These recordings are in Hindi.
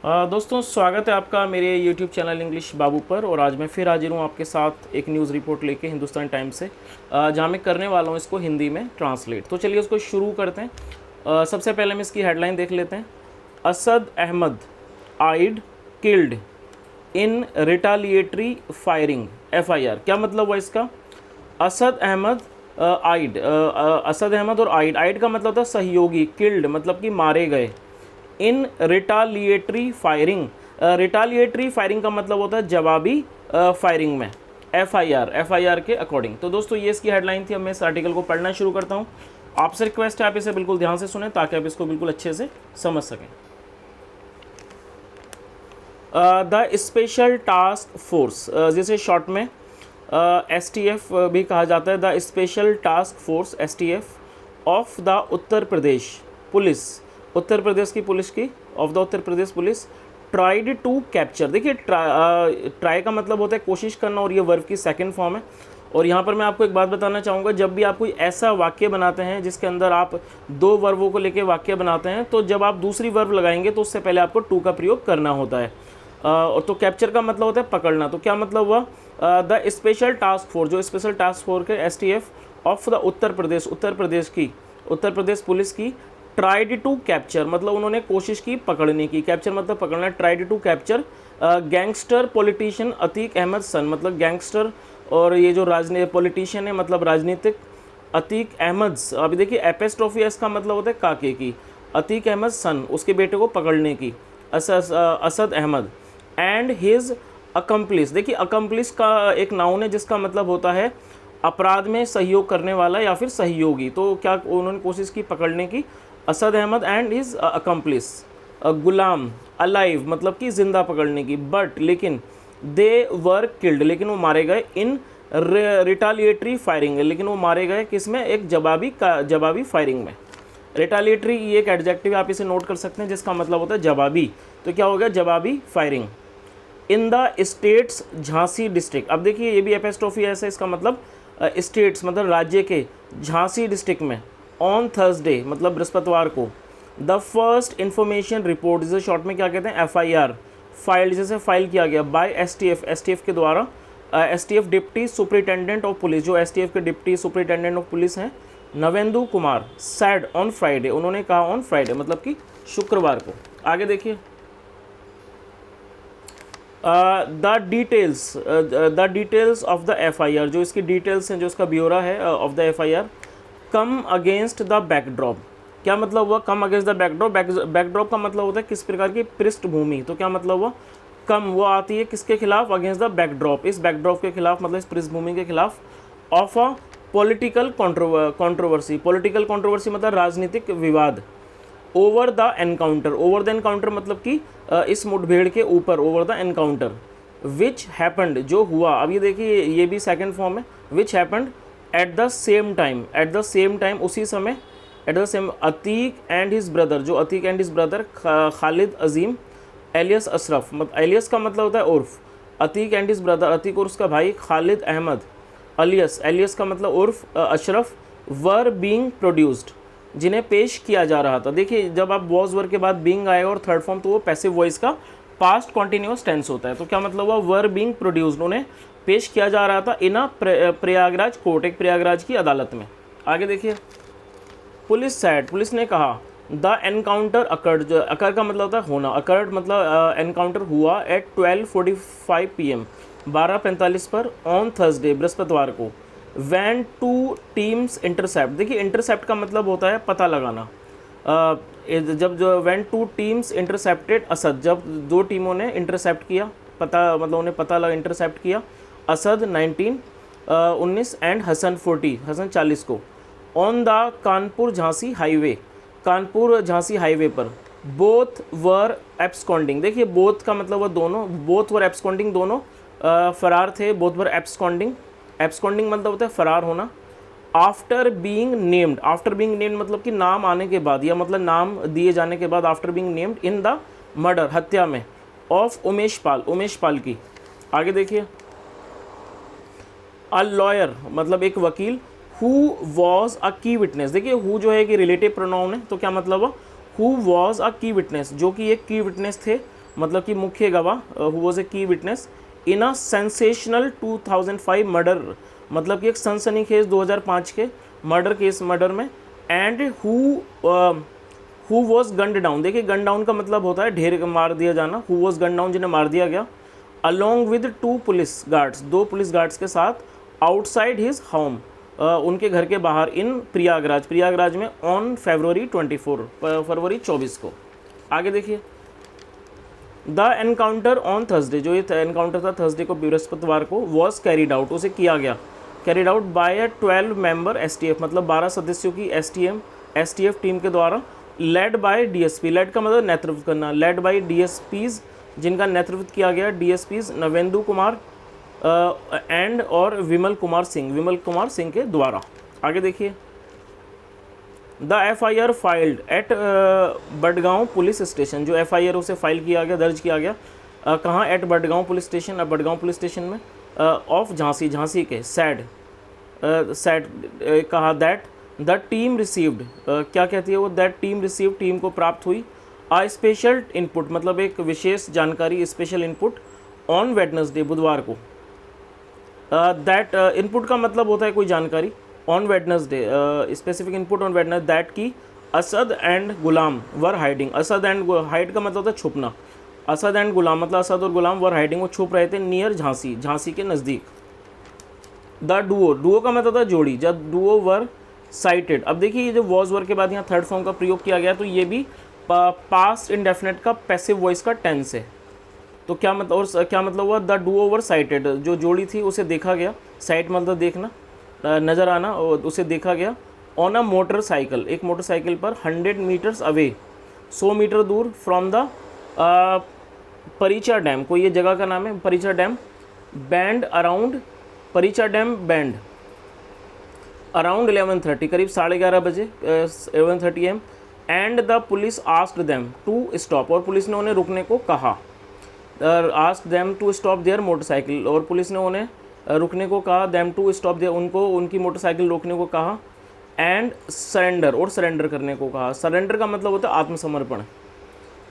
दोस्तों स्वागत है आपका मेरे YouTube चैनल इंग्लिश बाबू पर। और आज मैं फिर हाजिर हूँ आपके साथ एक न्यूज़ रिपोर्ट लेके हिंदुस्तान टाइम्स से, जहाँ मैं करने वाला हूँ इसको हिंदी में ट्रांसलेट। तो चलिए उसको शुरू करते हैं। सबसे पहले हम इसकी हेडलाइन देख लेते हैं। असद अहमद आइड किल्ड इन रिटालिएटरी फायरिंग FIR। क्या मतलब हुआ इसका? असद अहमद आइड, असद अहमद और आइड का मतलब था सहयोगी, किल्ड मतलब कि मारे गए, इन रिटालिएटरी फायरिंग। रिटालिएटरी फायरिंग का मतलब होता है जवाबी फायरिंग में, FIR के अकॉर्डिंग। तो दोस्तों ये इसकी हेडलाइन थी। अब मैं इस आर्टिकल को पढ़ना शुरू करता हूँ। आपसे रिक्वेस्ट है आप इसे बिल्कुल ध्यान से सुने ताकि आप इसको बिल्कुल अच्छे से समझ सकें। द स्पेशल टास्क फोर्स, जिसे शॉर्ट में STF भी कहा जाता है, the special task force STF of the Uttar Pradesh police, Uttar Pradesh की पुलिस की, of the Uttar Pradesh police, tried to capture. देखिए ट्राई का मतलब होता है कोशिश करना और ये वर्ब की सेकंड फॉर्म है। और यहाँ पर मैं आपको एक बात बताना चाहूँगा, जब भी आप कोई ऐसा वाक्य बनाते हैं जिसके अंदर आप दो वर्बों को लेके वाक्य बनाते हैं, तो जब आप दूसरी वर्ब लगाएंगे तो उससे पहले आपको टू का प्रयोग करना होता है। तो कैप्चर का मतलब होता है पकड़ना। तो क्या मतलब हुआ? द स्पेशल टास्क फोर्स, जो स्पेशल टास्क फोर्स के STF of the Uttar Pradesh, Uttar Pradesh की, उत्तर प्रदेश पुलिस की, ट्राइड टू कैप्चर मतलब उन्होंने कोशिश की पकड़ने की, कैप्चर मतलब पकड़ना, tried to capture gangster politician Atiq Ahmed son, मतलब गैंगस्टर और ये जो पॉलिटिशियन है मतलब राजनीतिक, अतीक अहमद। अभी देखिए एपेस्ट्रोफी एस का मतलब होता है काके की, अतीक अहमद सन उसके बेटे को पकड़ने की, Asad Ahmad, and his accomplice. देखिए अकम्प्लिस का एक नाउन है जिसका मतलब होता है अपराध में सहयोग करने वाला या फिर सहयोगी। तो क्या उन्होंने कोशिश की पकड़ने की, Asad Ahmad and his accomplice. Ghulam alive मतलब कि जिंदा पकड़ने की, बट लेकिन दे वर किल्ड लेकिन वो मारे गए, इन रिटालिएटरी फायरिंग लेकिन वो मारे गए किस में? एक जवाबी फायरिंग में। रिटालिएटरी ये एक एडजेक्टिव आप इसे नोट कर सकते हैं जिसका मतलब होता है जवाबी। तो क्या हो गया? जवाबी firing. In the states Jhansi district. अब देखिए ये भी एपेस्ट्रोफी ऐसा, इसका मतलब स्टेट्स मतलब राज्य के, झांसी डिस्ट्रिक्ट में, ऑन थर्सडे मतलब बृहस्पतिवार को, द फर्स्ट इंफॉर्मेशन रिपोर्ट, जिसे शॉर्ट में क्या कहते हैं FIR, फाइल, जैसे फाइल किया गया बाय STF के द्वारा, STF deputy superintendent of police, जो STF के डिप्टी सुपरिटेंडेंट ऑफ पुलिस हैं Navendu Kumar, sad on Friday, उन्होंने कहा ऑन फ्राइडे मतलब कि शुक्रवार को। आगे देखिए the details of the FIR, जो इसकी डिटेल्स हैं, जो इसका ब्यौरा है of the FIR, come against the backdrop. क्या मतलब हुआ? कम अगेंस्ट द बैकड्रॉप। बैकड्रॉप का मतलब होता है किस प्रकार की पृष्ठभूमि। तो क्या मतलब हुआ? कम वो आती है किसके खिलाफ? अगेंस्ट द बैकड्रॉप, इस बैकड्रॉप के खिलाफ मतलब इस पृष्ठभूमि के खिलाफ, of a political controversy. Political controversy मतलब राजनीतिक विवाद। Over the encounter, over the encounter मतलब कि इस मुठभेड़ के ऊपर, over the encounter, which happened जो हुआ। अब ये देखिए ये भी सेकंड फॉर्म है, which happened at the same time, at the same time उसी समय, at the same, Atiq and his brother, जो Atiq and his brother Khalid Azim alias Ashraf, alias का मतलब होता है उर्फ, Atiq and his brother, Atiq और उसका भाई खालिद अहमद, एलियस का मतलब उर्फ अशरफ, वर बीइंग प्रोड्यूस्ड, जिन्हें पेश किया जा रहा था। देखिए जब आप वॉज वर के बाद बीइंग आएगा और थर्ड फॉर्म, तो वो पैसिव वॉइस का पास्ट कॉन्टिन्यूअस टेंस होता है। तो क्या मतलब हुआ? वर बीइंग प्रोड्यूस्ड, उन्हें पेश किया जा रहा था इन प्रयागराज कोर्ट, एक प्रयागराज की अदालत में। आगे देखिए पुलिस सैड, पुलिस ने कहा, द एनकाउंटर अकर्ड, जो अकर का मतलब होता है होना, अकर्ड मतलब एनकाउंटर हुआ एट 12:45 PM 12:45 पर, ऑन थर्सडे बृहस्पतिवार को, वैन टू टीम्स इंटरसेप्ट। देखिए इंटरसेप्ट का मतलब होता है पता लगाना। जब जो when two teams intercepted Asad, जब दो टीमों ने इंटरसेप्ट किया, पता मतलब उन्हें पता लगा, इंटरसेप्ट किया, असद 19 एंड हसन 40 को, on the Kanpur Jhansi highway, Kanpur Jhansi highway पर, बोथ वर एब्सकॉन्डिंग। देखिए बोथ का मतलब वो दोनों, बोथ वर एब्सकॉन्डिंग दोनों फरार थे, बोथ वर एब्सकॉन्डिंग, एब्सकॉन्डिंग मतलब होता है फरार होना। After being named, after being named मतलब कि नाम आने के बाद, या मतलब नाम दिए जाने के बाद, after being named in the murder, हत्या में, ऑफ उमेश पाल की। आगे देखिए अ लॉयर मतलब एक वकील, हु वॉज अ की विटनेस। देखिए हु जो है कि रिलेटिव प्रोनाउन है, तो क्या मतलब हुआ? हु वॉज अ की विटनेस, जो कि एक की विटनेस थे मतलब कि मुख्य गवाह, हु वाज ए की witness in a sensational 2005 murder, मतलब कि एक सनसनीखेज 2005 के मर्डर में, and who was gunned down. देखिए गन डाउन का मतलब होता है ढेर मार दिया जाना, हु वॉज गन डाउन जिन्हें मार दिया गया, along with 2 police guards, 2 police guards के साथ, आउटसाइड हिज होम, उनके घर के बाहर, इन प्रयागराज में, ऑन फरवरी 24 को। आगे देखिए, द एनकाउंटर ऑन थर्सडे, जो ये एनकाउंटर था थर्सडे को, बृहस्पतिवार को, वॉज कैरिड आउट, उसे किया गया, carried out by a 12 member STF, मतलब 12 सदस्यों की STF टीम के द्वारा, लेड बाय DSP, लेड का मतलब नेतृत्व करना, लेड बाय DSPs, जिनका नेतृत्व किया गया DSPs नवेंदु कुमार एंड और विमल कुमार सिंह के द्वारा। आगे देखिए, the FIR filed at Badgaon police station, जो FIR उसे फाइल किया गया, दर्ज किया गया, कहाँ, at Badgaon police station, Badgaon police station में, ऑफ झांसी के, सैड कहा, दैट द टीम रिसीव्ड, क्या कहती है वो, दैट टीम रिसीव्ड, टीम को प्राप्त हुई, आ स्पेशल इनपुट, मतलब एक विशेष जानकारी, स्पेशल इनपुट, ऑन वेडनेसडे, बुधवार को, दैट इनपुट का मतलब होता है कोई जानकारी, on Wednesday, specific input on Wednesday, that की Asad and Ghulam were hiding, Asad and hide का मतलब होता है छुपना, असद एंड गुलाम मतलब असद और गुलाम वर हाइडिंग, वो छुप रहे थे, नियर झांसी के नज़दीक। द डुओ का मतलब होता है जोड़ी, जब डुओ वर साइटेड। अब देखिए ये जो वॉज वर के बाद यहाँ थर्ड फॉर्म का प्रयोग किया गया, तो ये भी पास्ट इंडेफिनेट का पैसिव वॉइस का टेंस है। तो क्या मतलब, और क्या मतलब हुआ, द डुओ वर साइटेड, जो जोड़ी थी उसे देखा गया, साइट मतलब देखना, नज़र आना, और उसे देखा गया, ऑन अ मोटरसाइकिल, एक मोटरसाइकिल पर, 100 मीटर्स अवे, 100 मीटर दूर, फ्रॉम द परिचा डैम, कोई ये जगह का नाम है, Paricha dam, bend around, Paricha dam bend, around 11:30, करीब 11:30 बजे, 11:30 AM, and the police asked them to stop, और पुलिस ने उन्हें रुकने को कहा, asked them to stop their motorcycle, और पुलिस ने उन्हें रुकने को कहा, देम टू स्टॉप देयर, उनको उनकी मोटरसाइकिल रोकने को कहा, एंड सरेंडर, और सरेंडर करने को कहा। सरेंडर का मतलब होता है आत्मसमर्पण।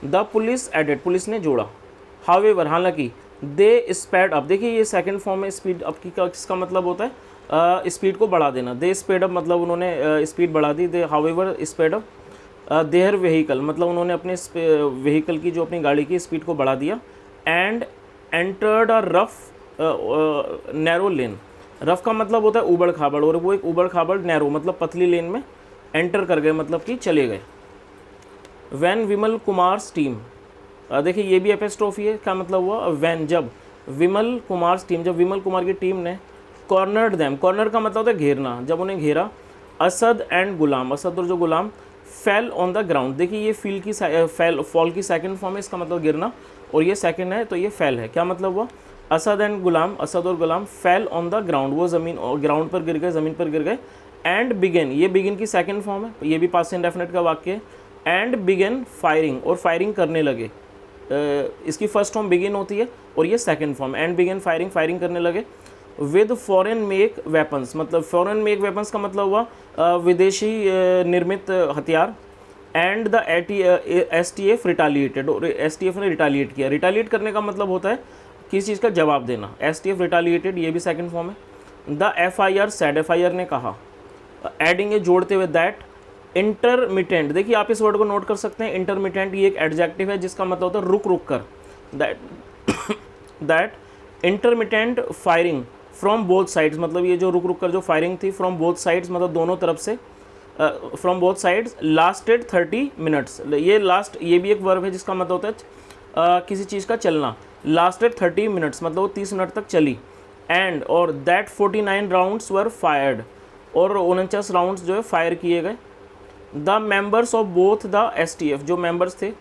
द पुलिस एडेड, पुलिस ने जोड़ा, हावेवर, हालांकि, दे स्पीड अप, देखिए ये सेकंड फॉर्म में स्पीड अप की का किसका मतलब होता है, स्पीड को बढ़ा देना, दे स्पीड अप मतलब उन्होंने स्पीड बढ़ा दी, they however speed up their vehicle, मतलब उन्होंने अपने व्हीकल की, जो अपनी गाड़ी की स्पीड को बढ़ा दिया, and entered a rough narrow lane, rough का मतलब होता है ऊबड़ खाबड़, और वो एक ऊबड़ खाबड़, नैरो मतलब पतली लेन में एंटर कर गए, मतलब कि चले गए। वैन विमल कुमार्स टीम, देखिए ये भी एपिस्ट्रोफी है, क्या मतलब हुआ, वैन, जब विमल कुमार्स टीम, जब विमल कुमार की टीम ने, कॉर्नर्ड दैम, कॉर्नर का मतलब होता है घेरना, जब उन्हें घेरा, असद एंड गुलाम, असद और जो गुलाम, फेल ऑन द ग्राउंड, देखिए ये फॉल की सेकंड फॉर्म है, इसका मतलब गिरना, और ये सेकंड है तो ये फेल है। क्या मतलब हुआ, असद एंड गुलाम, असद और गुलाम, फेल ऑन द ग्राउंड, वो ज़मीन और ग्राउंड पर गिर गए, ज़मीन पर गिर गए, एंड बिगन, ये बिगिन की सेकंड फॉर्म है, ये भी पास्ट इंडेफिनिट का वाक्य है, एंड बिगन फायरिंग, और फायरिंग करने लगे, इसकी फर्स्ट फॉर्म बिगिन होती है और ये second form, and begin firing करने लगे, विद फॉरेन मेक वेपन्स, मतलब फॉरेन मेक वेपन्स का मतलब हुआ विदेशी निर्मित हथियार, एंड द STF रिटालिएटेड, और STF ने रिटालिएट किया, रिटालिएट करने का मतलब होता है किसी चीज़ का जवाब देना, STF रिटालिएटेड, ये भी सेकंड फॉर्म है। द FIR सेड, FIR ने कहा, एडिंग, जोड़ते हुए, दैट इंटरमिटेंट, देखिए आप इस वर्ड को नोट कर सकते हैं, इंटरमिटेंट ये एक एडजेक्टिव है जिसका मतलब होता है रुक रुक कर, that intermittent firing from both sides, मतलब ये जो रुक रुक कर जो फायरिंग थी, फ्रॉम बोथ साइड्स मतलब दोनों तरफ से, from both sides, lasted 30 minutes, ये लास्ट, ये भी एक वर्ब है जिसका मतलब होता है किसी चीज़ का चलना, लास्टेड 30 मिनट्स मतलब वो 30 मिनट तक चली, एंड, और दैट 49 राउंड्स वर फायर्ड, और 49 राउंड्स जो है फायर किए गए। The members of both the STF, जो मेंबर्स थे,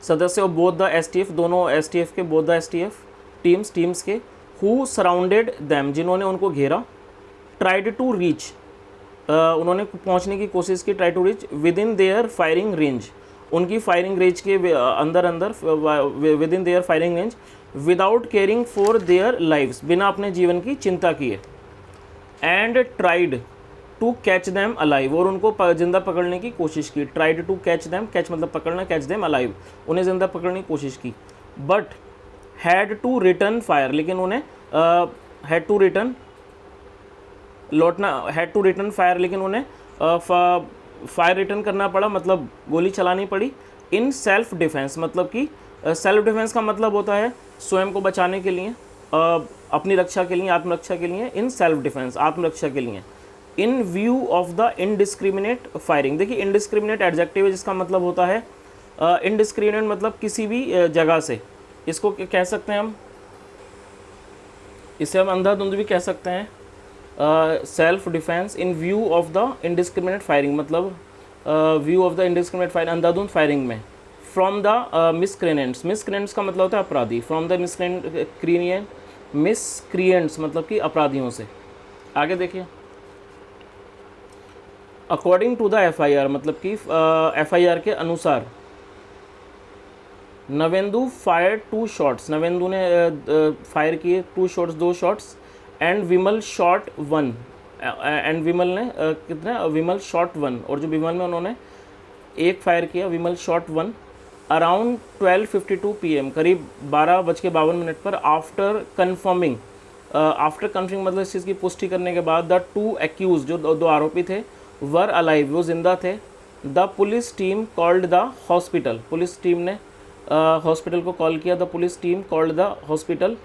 सदस्य ऑफ बोथ द STF, दोनों STF के, बोथ द STF टीम्स के, हु सराउंडेड दैम, जिन्होंने उनको घेरा, ट्राइड टू रीच, उन्होंने पहुंचने की कोशिश की, try to reach, within their firing range, उनकी फायरिंग रेंज के अंदर within their firing range, without caring for their lives, बिना अपने जीवन की चिंता किए, and tried to catch them alive, और उनको जिंदा पकड़ने की कोशिश की। Tried to catch them, catch मतलब पकड़ना, कैच दैम अलाइव, उन्हें जिंदा पकड़ने की कोशिश की। But had to return fire, लेकिन उन्हें हैड टू रिटर्न लौटना, हैड टू रिटर्न फायर, लेकिन उन्हें फायर रिटर्न करना पड़ा, मतलब गोली चलानी पड़ी। इन सेल्फ डिफेंस, मतलब कि सेल्फ डिफेंस का मतलब होता है स्वयं को बचाने के लिए, अपनी रक्षा के लिए, आत्मरक्षा के लिए। इन सेल्फ डिफेंस, आत्मरक्षा के लिए। इन view of the indiscriminate firing, देखिए इनडिस्क्रिमिनेट एडजेक्टिव है जिसका मतलब होता है इनडिस्क्रिमिनेट मतलब किसी भी जगह से, इसको कह सकते हैं हम, इसे हम अंधाधुंध भी कह सकते हैं। Self defence in view of the indiscriminate firing, मतलब view of the indiscriminate firing, अंधाधुंध फायरिंग में। फ्रॉम द मिसक्रेनेंट्स, मिसक्रेनेंट्स का मतलब होता है अपराधी। फ्रॉम द मिसक्रिएंट्स मतलब कि अपराधियों से। आगे देखिए, अकॉर्डिंग टू द FIR, मतलब कि FIR के अनुसार नवेंदु फायर 2 शॉट्स, नवेंदु ने फायर किए 2 shots, 2 shots. And Vimal shot 1, and Vimal ने कितना, विमल शॉट 1, और जो विमल में उन्होंने 1 फायर किया, विमल शॉट 1 अराउंड 12:52 PM, करीब 12:52 पर। आफ्टर कन्फर्मिंग, आफ्टर कन्फर्मिंग मतलब इस चीज़ की पुष्टि करने के बाद, द 2 एक्यूज, जो 2 आरोपी थे, वर अलाइव, वो जिंदा थे। The police team called the hospital, police team ने हॉस्पिटल को कॉल किया। The police team called the hospital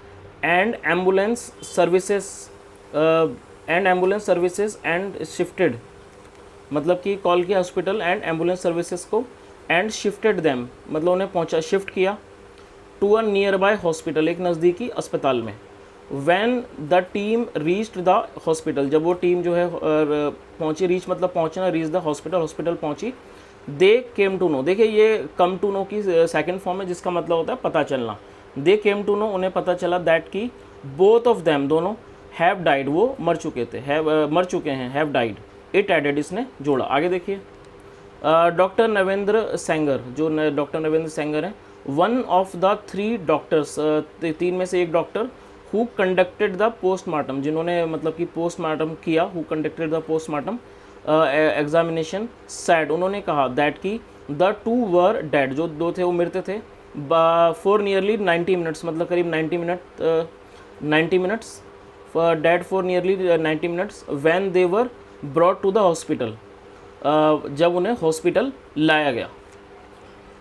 and ambulance services and shifted, मतलब कि कॉल किया हॉस्पिटल एंड एम्बुलेंस सर्विसेज को, एंड शिफ्टेड देम मतलब उन्हें पहुंचा, शिफ्ट किया, to a nearby hospital, एक नज़दीकी अस्पताल में। When the team reached the hospital, जब वो टीम जो है पहुंची, रीच मतलब पहुंचना, रीच द हॉस्पिटल, हॉस्पिटल पहुंची। दे केम टू नो, देखिए ये कम टू नो की सेकंड फॉर्म है जिसका मतलब होता है पता चलना। दे केम टू नो, उन्हें पता चला, दैट की बोथ ऑफ देम, दोनों, हैव डाइड, वो मर चुके थे, मर चुके हैं, हैव डाइड। इट एडेड, इसने जोड़ा। आगे देखिए, डॉक्टर नवेंद्र सेंगर, जो डॉक्टर नवेंद्र सेंगर हैं, वन ऑफ द 3 डॉक्टर्स, 3 में से एक doctor, who conducted the postmortem, जिन्होंने मतलब कि पोस्टमार्टम किया, who conducted the postmortem examination, sad, उन्होंने कहा, दैट की द 2 वर डेड, जो 2 थे वो मृत थे, फॉर नियरली 90 मिनट्स, मतलब करीब 90 minutes, dead for nearly 90 minutes, when they were brought to the hospital, जब उन्हें हॉस्पिटल लाया गया।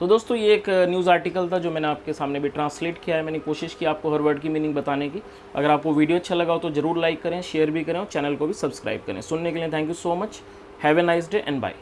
तो दोस्तों ये एक न्यूज़ आर्टिकल था जो मैंने आपके सामने भी ट्रांसलेट किया है। मैंने कोशिश की आपको हर वर्ड की मीनिंग बताने की। अगर आपको वीडियो अच्छा लगा हो तो ज़रूर लाइक करें, शेयर भी करें और चैनल को भी सब्सक्राइब करें। सुनने के लिए thank you so much. Have a nice day and bye.